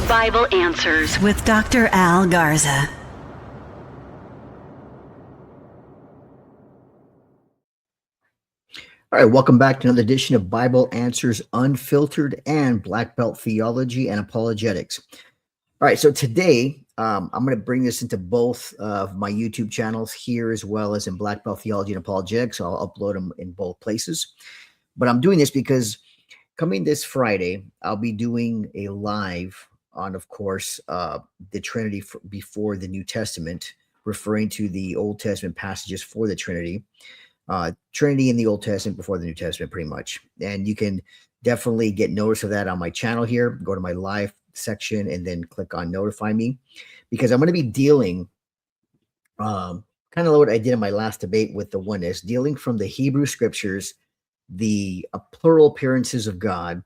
Bible Answers with Dr. Al Garza. All right, welcome back to another edition of Bible Answers Unfiltered and Black Belt Theology and Apologetics. All right, so today I'm going to bring this into both of my YouTube channels here as well as in Black Belt Theology and Apologetics. So I'll upload them in both places. But I'm doing this because coming this Friday, I'll be doing a live on, of course, the Trinity before the New Testament, referring to the Old Testament passages for the Trinity. Trinity in the Old Testament before the New Testament, pretty much. And you can definitely get notice of that on my channel here. Go to my live section and then click on notify me, because I'm going to be dealing kind of what I did in my last debate with the oneness, dealing from the Hebrew scriptures, the plural appearances of God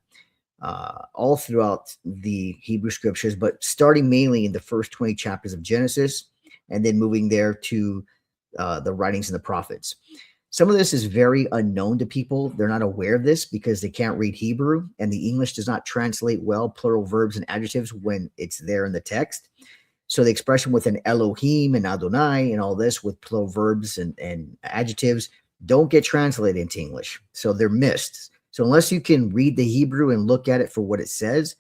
all throughout the Hebrew scriptures, but starting mainly in the first 20 chapters of Genesis and then moving there to the writings of the prophets. Some of this is very unknown to people. They're not aware of this because they can't read Hebrew, and the English does not translate well plural verbs and adjectives when it's there in the text. So the expression with an Elohim and Adonai and all this with plural verbs and adjectives don't get translated into English. So they're missed. So unless you can read the Hebrew and look at it for what it says,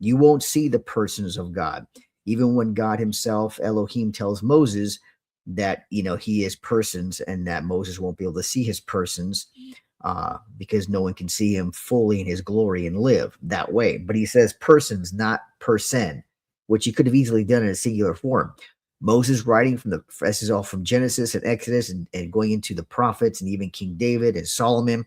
you won't see the persons of God. Even when God himself, Elohim, tells Moses that, he is persons and that Moses won't be able to see his persons because no one can see him fully in his glory and live that way. But he says persons, not person, which he could have easily done in a singular form. Moses writing this is all from Genesis and Exodus and going into the prophets and even King David and Solomon,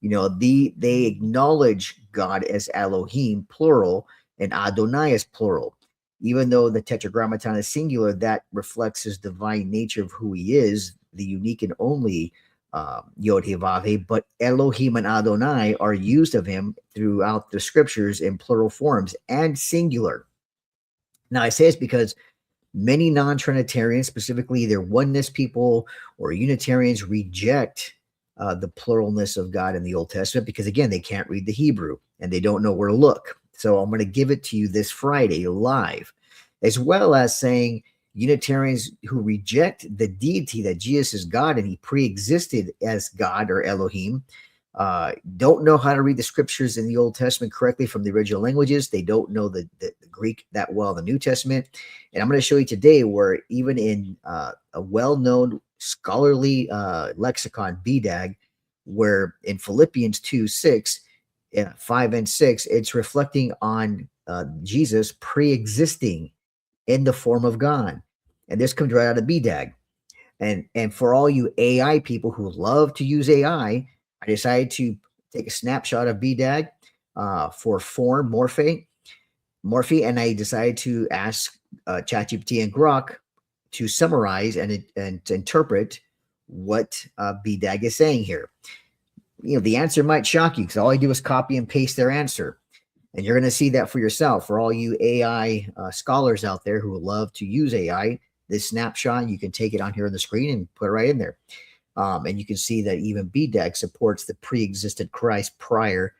they acknowledge God as Elohim, plural, and Adonai as plural. Even though the Tetragrammaton is singular, that reflects his divine nature of who he is, the unique and only Yod He Vav He, but Elohim and Adonai are used of him throughout the scriptures in plural forms and singular. Now, I say this because many non-Trinitarians, specifically either oneness people or Unitarians, reject the pluralness of God in the Old Testament because, again, they can't read the Hebrew and they don't know where to look. So I'm going to give it to you this Friday live, as well as saying Unitarians who reject the deity that Jesus is God and he pre-existed as God or Elohim, don't know how to read the scriptures in the Old Testament correctly from the original languages. They don't know the Greek that well in the New Testament. And I'm going to show you today where even in a well-known scholarly lexicon, BDAG, where in Philippians 2:6, 5 and 6, it's reflecting on Jesus pre-existing in the form of God. And this comes right out of BDAG. And for all you AI people who love to use AI, I decided to take a snapshot of BDAG for form, morphe, and I decided to ask ChatGPT and Grok to summarize and interpret what BDAG is saying here. The answer might shock you because all I do is copy and paste their answer. And you're going to see that for yourself. For all you AI scholars out there who love to use AI, this snapshot, you can take it on here on the screen and put it right in there. And you can see that even BDAG supports the pre-existed Christ prior,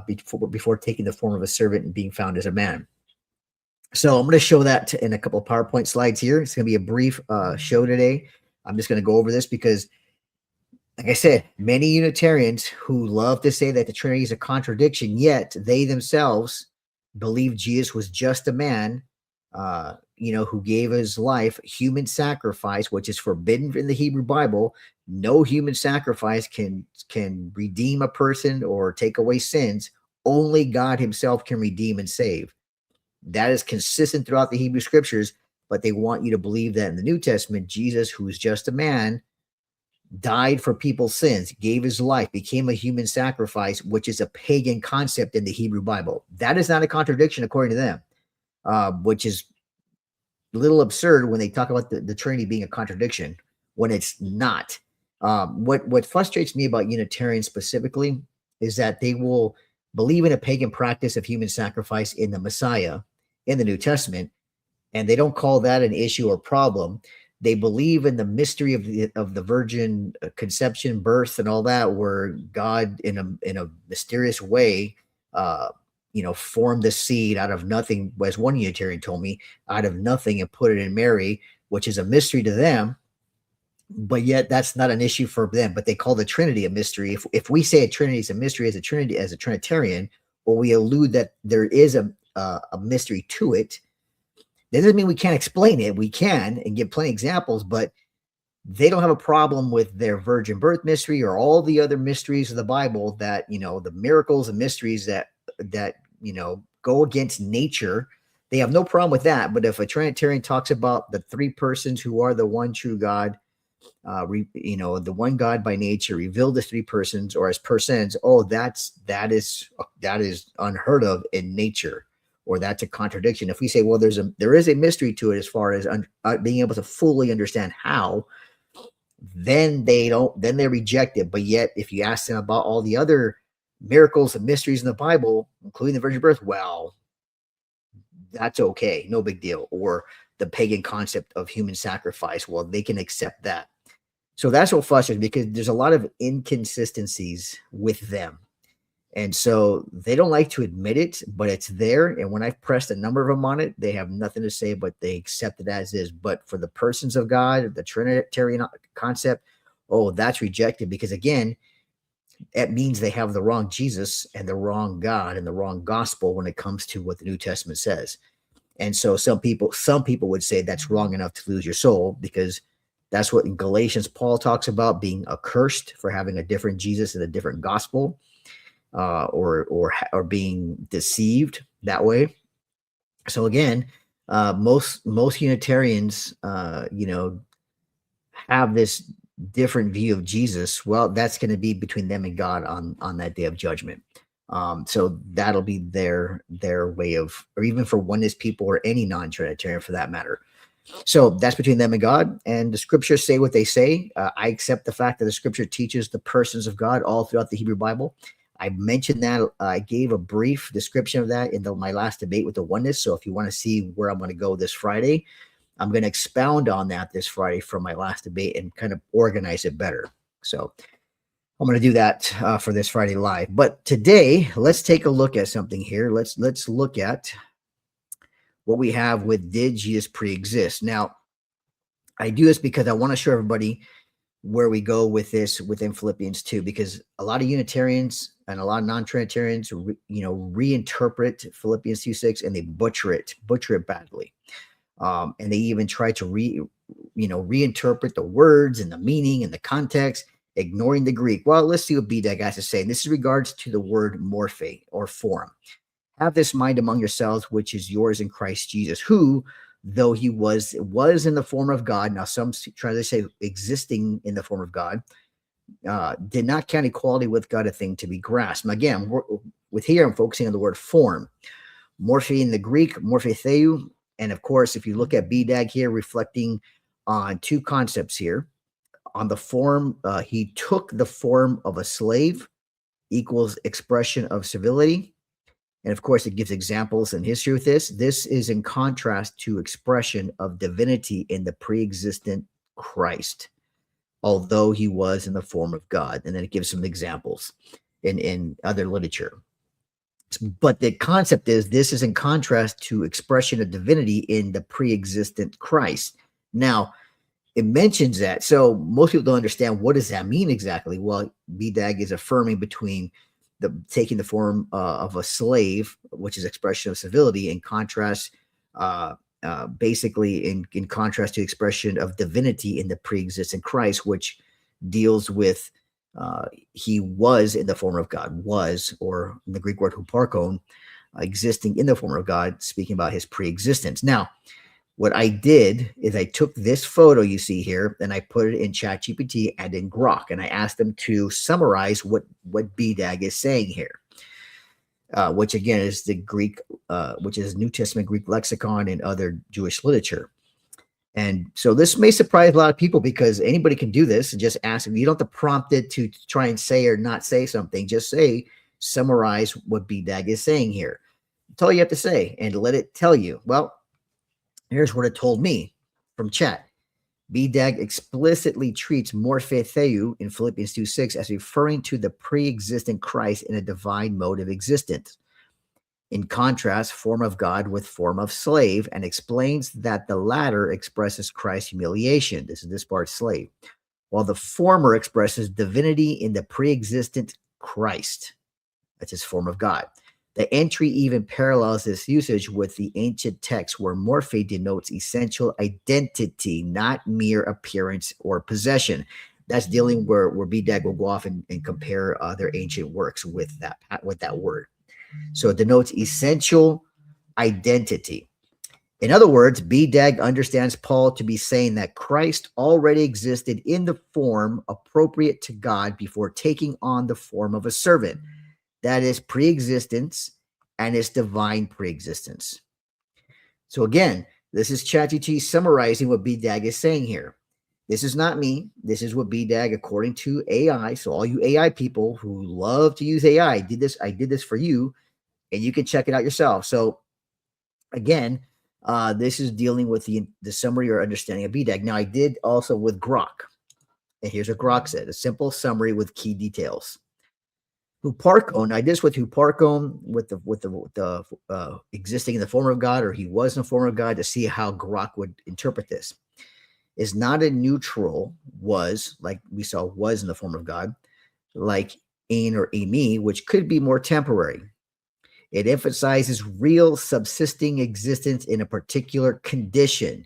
before taking the form of a servant and being found as a man. So I'm going to show that in a couple of PowerPoint slides here. It's going to be a brief show today. I'm just going to go over this because, like I said, many Unitarians who love to say that the Trinity is a contradiction, yet they themselves believe Jesus was just a man, who gave his life, human sacrifice, which is forbidden in the Hebrew Bible. No human sacrifice can redeem a person or take away sins. Only God himself can redeem and save. That is consistent throughout the Hebrew scriptures, but they want you to believe that in the New Testament, Jesus, who is just a man, died for people's sins, gave his life, became a human sacrifice, which is a pagan concept in the Hebrew Bible. That is not a contradiction according to them, which is a little absurd when they talk about the Trinity being a contradiction when it's not. What frustrates me about Unitarians specifically is that they will believe in a pagan practice of human sacrifice in the Messiah in the New Testament, and they don't call that an issue or problem. They believe in the mystery of the virgin conception, birth, and all that, where God, in a mysterious way, formed the seed out of nothing, as one Unitarian told me, out of nothing, and put it in Mary, which is a mystery to them, but yet that's not an issue for them. But they call the Trinity a mystery. If we say a Trinity is a mystery as a Trinitarian, or we allude that there is a mystery to it, that doesn't mean we can't explain it. We can, and give plenty of examples, but they don't have a problem with their virgin birth mystery or all the other mysteries of the Bible that, the miracles and mysteries that go against nature. They have no problem with that. But if a Trinitarian talks about the three persons who are the one true God, the one God by nature revealed as three persons or as persons, that is unheard of in nature, or that's a contradiction. If we say, well, there is a mystery to it as far as being able to fully understand how, then they reject it. But yet, if you ask them about all the other miracles and mysteries in the Bible, including the virgin birth, well, that's okay, no big deal. Or the pagan concept of human sacrifice, well, they can accept that. So that's what frustrates, because there's a lot of inconsistencies with them. And so they don't like to admit it, but it's there. And when I've pressed a number of them on it, they have nothing to say, but they accept it as is. But for the persons of God, the Trinitarian concept, that's rejected, because again, it means they have the wrong Jesus and the wrong God and the wrong gospel when it comes to what the New Testament says. And so some people would say that's wrong enough to lose your soul, because that's what in Galatians Paul talks about, being accursed for having a different Jesus and a different gospel. Or being deceived that way. So again, most Unitarians, have this different view of Jesus. Well, that's going to be between them and God on that day of judgment. So that'll be their way of, or even for oneness people or any non-Trinitarian for that matter. So that's between them and God, and the scriptures say what they say. I accept the fact that the scripture teaches the persons of God all throughout the Hebrew Bible. I mentioned that. I gave a brief description of that in my last debate with the oneness. So if you want to see where I'm going to go this Friday, I'm going to expound on that this Friday from my last debate and kind of organize it better. So I'm going to do that for this Friday live. But today, let's take a look at something here. Let's look at what we have with did Jesus pre-exist. Now, I do this because I want to show everybody where we go with this within Philippians 2, because a lot of Unitarians and a lot of non-Trinitarians, reinterpret Philippians 2:6 and they butcher it badly. And they even try to reinterpret the words and the meaning and the context, ignoring the Greek. Well, let's see what BDAG has to say. And this is regards to the word morphe, or form. Have this mind among yourselves, which is yours in Christ Jesus, who, though he was in the form of God. Now, some try to say existing in the form of God, did not count equality with God a thing to be grasped. And again, with here, I'm focusing on the word form. Morphe in the Greek, morphe theou. And of course, if you look at BDAG here, reflecting on two concepts here. On the form, he took the form of a slave, equals expression of civility. And of course, it gives examples in history with this. This is in contrast to expression of divinity in the pre-existent Christ, although he was in the form of God. And then it gives some examples in other literature. But the concept is this is in contrast to expression of divinity in the pre-existent Christ. Now, it mentions that. So most people don't understand, what does that mean exactly? Well, BDAG is affirming between taking the form of a slave, which is expression of civility, in contrast, basically in contrast to expression of divinity in the pre-existent Christ, which deals with he was in the form of God, or in the Greek word huparkon, existing in the form of God, speaking about his pre-existence. Now, what I did is I took this photo you see here and I put it in ChatGPT and in Grok, and I asked them to summarize what BDAG is saying here, which again is the Greek, which is New Testament Greek lexicon and other Jewish literature. And so this may surprise a lot of people, because anybody can do this and just ask. You don't have to prompt it to try and say or not say something. Just summarize what BDAG is saying here. That's all you have to say, and let it tell you. Well, here's what it told me from chat. BDAG explicitly treats morphe theou in Philippians 2:6 as referring to the pre-existent Christ in a divine mode of existence. In contrast, form of God with form of slave, and explains that the latter expresses Christ's humiliation. This is this part, slave, while the former expresses divinity in the pre-existent Christ. That's his form of God. The entry even parallels this usage with the ancient text where morphe denotes essential identity, not mere appearance or possession. That's dealing where BDAG will go off and compare their ancient works with that word. So it denotes essential identity. In other words, BDAG understands Paul to be saying that Christ already existed in the form appropriate to God before taking on the form of a servant. That is preexistence and its divine preexistence. So again, this is ChatGPT summarizing what BDAG is saying here. This is not me. This is what BDAG, according to AI. So all you AI people who love to use AI, I did this for you, and you can check it out yourself. So again, this is dealing with the summary or understanding of BDAG. Now I did also with Grok, and here's what Grok said: a simple summary with key details. Huparcon, I did this with Huparcon with the existing in the form of God, or he was in the form of God, to see how Grok would interpret this. Is not a neutral, was, like we saw, was in the form of God, like in or emi, which could be more temporary. It emphasizes real subsisting existence in a particular condition.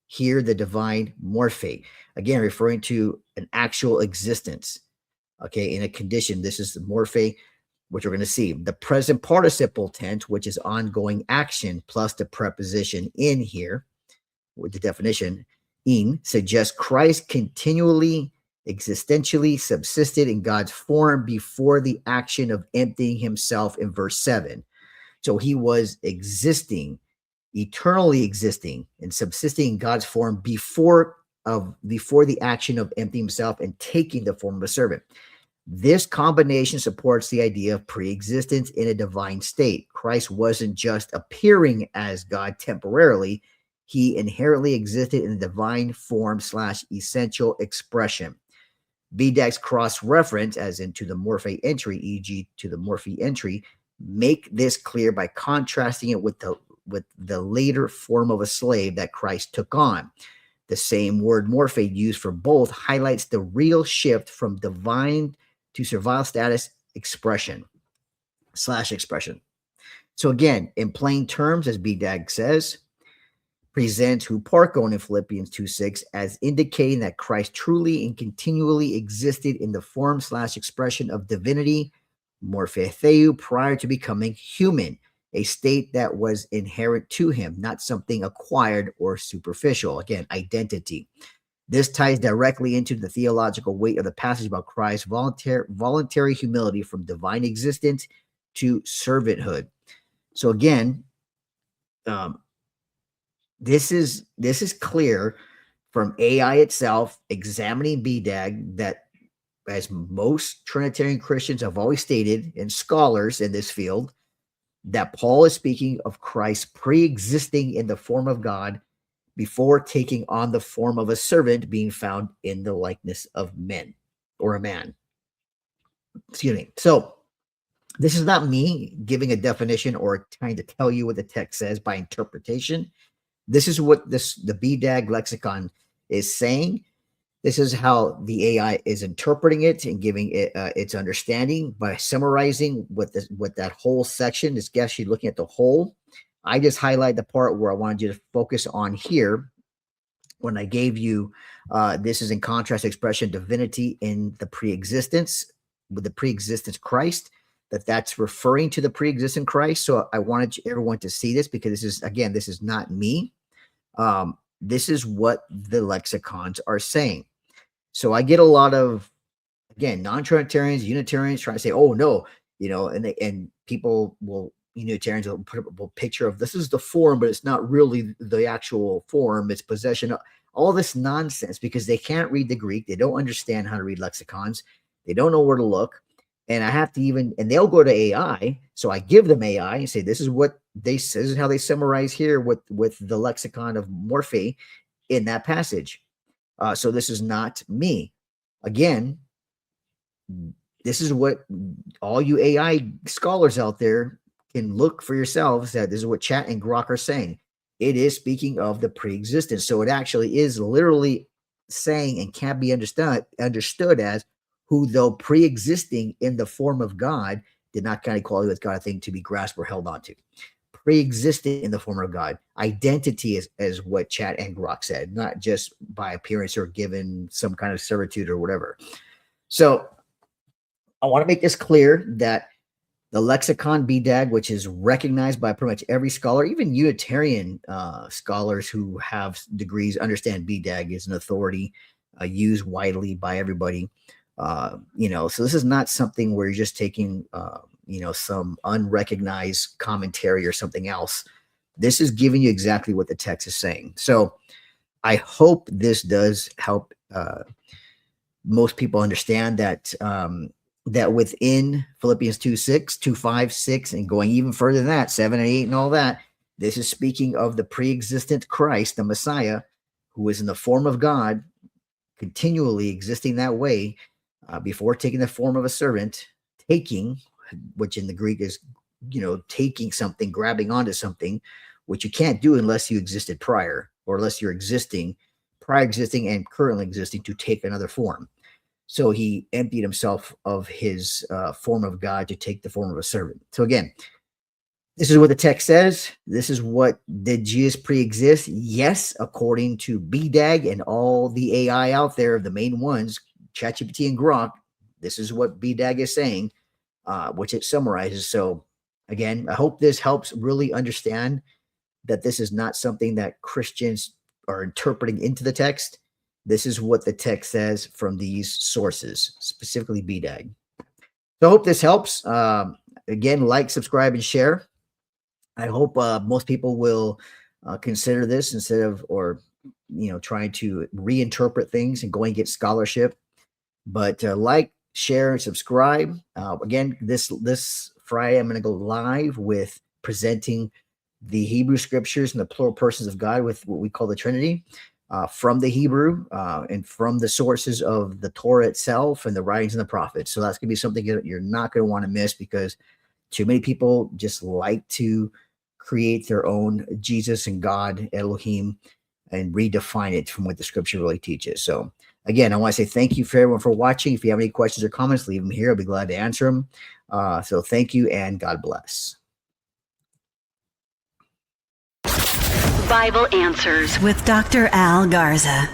Here, the divine morphe, again referring to an actual existence. Okay, in a condition. This is the morphe, which we're going to see. The present participle tense, which is ongoing action, plus the preposition in here, with the definition in, suggests Christ continually, existentially subsisted in God's form before the action of emptying himself in verse 7. So he was existing, eternally existing and subsisting in God's form before the action of emptying himself and taking the form of a servant. This combination supports the idea of pre-existence in a divine state. Christ wasn't just appearing as God temporarily. He inherently existed in the divine form / essential expression. BDAG's cross-reference, as into the morphe entry, e.g. to the morphe entry, make this clear by contrasting it with the later form of a slave that Christ took on. The same word morphe used for both highlights the real shift from divine to servile status expression / expression. So again, in plain terms, as BDAG says, presents huparkon in Philippians 2:6 as indicating that Christ truly and continually existed in the form / expression of divinity, morphe theou, prior to becoming human, a state that was inherent to him, not something acquired or superficial. Again, identity. This ties directly into the theological weight of the passage about Christ's voluntary humility from divine existence to servanthood. So again, this is clear from AI itself examining BDAG that, as most Trinitarian Christians have always stated, and scholars in this field, that Paul is speaking of Christ pre-existing in the form of God before taking on the form of a servant, being found in the likeness of men, or a man. Excuse me. So this is not me giving a definition or trying to tell you what the text says by interpretation. This is what the BDAG lexicon is saying. This is how the AI is interpreting it and giving it its understanding by summarizing what that whole section is. Actually looking at the whole. I just highlight the part where I wanted you to focus on here when I gave you this is in contrast expression divinity in the pre-existence, with the pre-existence Christ, that's referring to the pre-existent Christ. So I wanted everyone to see this, because this is, again, this is not me. This is what the lexicons are saying. So I get a lot of, again, non-Trinitarians, Unitarians trying to say, oh no, and people will, Unitarians will put up a picture of this is the form, but it's not really the actual form, it's possession. All this nonsense, because they can't read the Greek, they don't understand how to read lexicons, they don't know where to look. And I have to and they'll go to AI. So I give them AI and say, this is how they summarize here with the lexicon of morphe in that passage. So this is not me. Again, this is what all you AI scholars out there can look for yourselves that this is what Chat and Grok are saying. It is speaking of the pre-existence. So it actually is literally saying and can be understood as who, though pre-existing in the form of God, did not count equality with God a thing to be grasped or held onto. Pre-existing in the form of God. Identity is what Chat and Grok said, not just by appearance or given some kind of servitude or whatever. So I want to make this clear that the lexicon BDAG, which is recognized by pretty much every scholar, even Unitarian scholars who have degrees understand BDAG is an authority used widely by everybody. So this is not something where you're just taking, some unrecognized commentary or something else. This is giving you exactly what the text is saying. So I hope this does help most people understand that that within Philippians 2:6, 2:5, 6, and going even further than that, 7 and 8 and all that, this is speaking of the pre-existent Christ, the Messiah, who is in the form of God, continually existing that way before taking the form of a servant, taking, which in the Greek is, taking something, grabbing onto something, which you can't do unless you existed prior, or unless you're prior existing and currently existing to take another form. So he emptied himself of his form of God to take the form of a servant. So again, this is what the text says. This is what, did Jesus pre-exist? Yes, according to BDAG and all the AI out there, the main ones, ChatGPT and Grok. This is what BDAG is saying, which it summarizes. So again, I hope this helps really understand that this is not something that Christians are interpreting into the text. This is what the text says from these sources, specifically BDAG. So I hope this helps. Again, like, subscribe, and share. I hope most people will consider this instead of, trying to reinterpret things and go and get scholarship. But like, share, and subscribe. Again, this Friday, I'm going to go live with presenting the Hebrew scriptures and the plural persons of God with what we call the Trinity. From the Hebrew and from the sources of the Torah itself and the writings of the prophets. So that's going to be something that you're not going to want to miss, because too many people just like to create their own Jesus and God, Elohim, and redefine it from what the scripture really teaches. So again, I want to say thank you for everyone for watching. If you have any questions or comments, leave them here. I'll be glad to answer them. So thank you and God bless. Bible Answers with Dr. Al Garza.